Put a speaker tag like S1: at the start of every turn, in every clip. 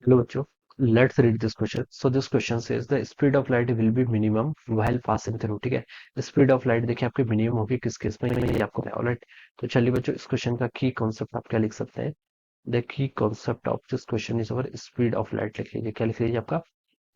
S1: Hello बच्चों, let's read this question. So this question says the speed of light will be minimum while passing through. ठीक है, speed of light देखिए आपकी minimum होगी किस case में, ये आपको पता है। ऑलराइट, तो चलिए बच्चों इस क्वेश्चन का की कॉन्सेप्ट आप क्या लिख सकते हैं। The key concept of this question is our speed of light. लिख लीजिए, क्या लिख लीजिए आपका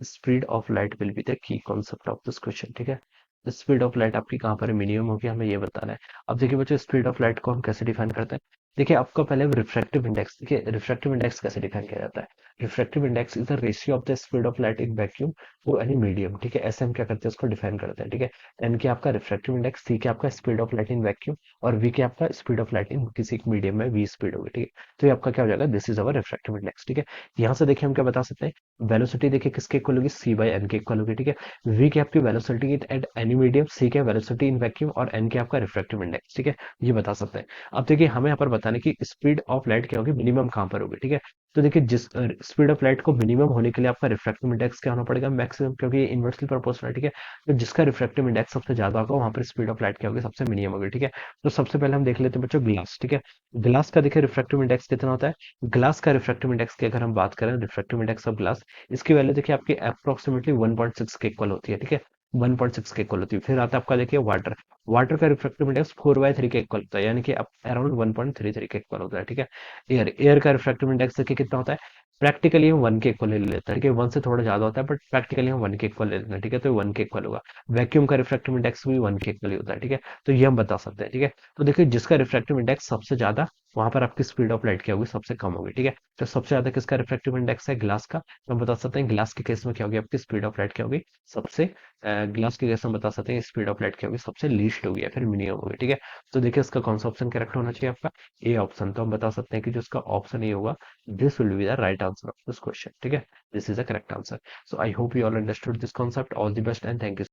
S1: speed of light will be the key concept of this question. ठीक है, स्पीड ऑफ लाइट आपकी कहाँ पर मिनिमम होगी हमें ये बताना है। अब देखिए बच्चों स्पीड ऑफ लाइट को हम कैसे डिफाइन करते हैं। देखिए आपका पहले रिफ्रैक्टिव इंडेक्स, देखिए रिफ्रैक्टिव इंडेक्स कैसे डिफाइन किया जाता है। Refractive index is the ratio of the speed of light in vacuum to any medium. ठीक है, ऐसे हम क्या करते हैं उसको डिफाइन करते हैं। ठीक है, एन के आपका रिफ्रैक्टिव इंडेक्स, सी के आपका speed of light in vacuum और वी के आपका स्पीड ऑफ लाइट इन किसी मीडियम में वी स्पीड होगी। ठीक है, तो ये आपका क्या हो जाएगा, this is our refractive index. ठीक है, यहाँ से देखिए हम क्या बता सकते हैं, वेलोसिटी देखिए किसके इक्वल होगी, सी बाई एन के इक्वल होगी। ठीक है, वी की आपकी वेलोसिटी एट एनी मीडियम, सी के वेलोसिटी इन वैक्यूम और एन के आपका रिफ्रैक्टिव इंडेक्स। ठीक है, ये बता सकते हैं। अब देखिए हमें यहाँ पर बताने की स्पीड ऑफ लाइट क्या होगी, मिनिमम कहाँ पर होगी। ठीक है, तो देखिए जिस स्पीड ऑफ लाइट को मिनिमम होने के लिए आपका रिफ्रैक्टिव इंडेक्स क्या होना पड़ेगा, मैक्सिमम, क्योंकि ये इनवर्सली प्रोपोर्शनल है। ठीक है, तो जिसका रिफ्रैक्टिव इंडेक्स सबसे ज्यादा होगा वहां पर स्पीड ऑफ लाइट क्या होगी, सबसे मिनिमम होगी। ठीक है, तो सबसे पहले हम देख लेते हैं बच्चों ग्लास। ठीक है, ग्लास का देखिए रिफ्रैक्टिव इंडेक्स कितना होता है। ग्लास का रिफ्रैक्टिव इंडेक्स की अगर हम बात करें, रिफ्रैक्टिव इंडेक्स ऑफ ग्लास, इसकी वैल्यू देखिए आपकी अप्रोक्सीमेटली 1.6 के इक्वल होती है। ठीक है, 1.6 के इक्वल होती है। फिर आता है आपका देखिए वाटर, वाटर का रिफ्रैक्टिव इंडेक्स 4/3 के इक्वल होता है, यानी कि अराउंड 1.33 के इक्वल होता है। ठीक है, एयर, एयर का रिफ्रैक्टिव इंडेक्स देखिए कितना होता है, प्रैक्टिकली हम 1 के इक्वल ले लेते हैं। ठीक है, 1 से थोड़ा ज्यादा होता है बट प्रैक्टिकली हम 1 के इक्वल ले लेते हैं। ठीक है, तो 1 के इक्वल होगा। वैक्यूम का रिफ्रैक्टिव इंडेक्स भी 1 के इक्वल ही होता है। ठीक है, तो ये हम बता सकते हैं। ठीक है, तो देखिए जिसका रिफ्रैक्टिव इंडेक्स सबसे ज्यादा, वहां पर आपकी स्पीड ऑफ लाइट क्या होगी, सबसे कम होगी। ठीक है, तो सबसे ज्यादा किसका रिफ्रैक्टिव इंडेक्स है, ग्लास का, तो हम बता सकते हैं ग्लास के केस में क्या होगी आपकी स्पीड ऑफ लाइट क्या होगी, सबसे ग्लास के केस में बता सकते हैं स्पीड ऑफ लाइट क्या होगी, सबसे लीस्ट होगी या फिर मिनिमम होगी। ठीक है, तो देखिए इसका कौन सा ऑप्शन करेक्ट होना चाहिए आपका, ए ऑप्शन। तो हम बता सकते हैं कि जो इसका ऑप्शन ए होगा, this will be the right answer of this question. ठीक है, this is the correct answer. So I hope you all understood this concept. All the best and thank you.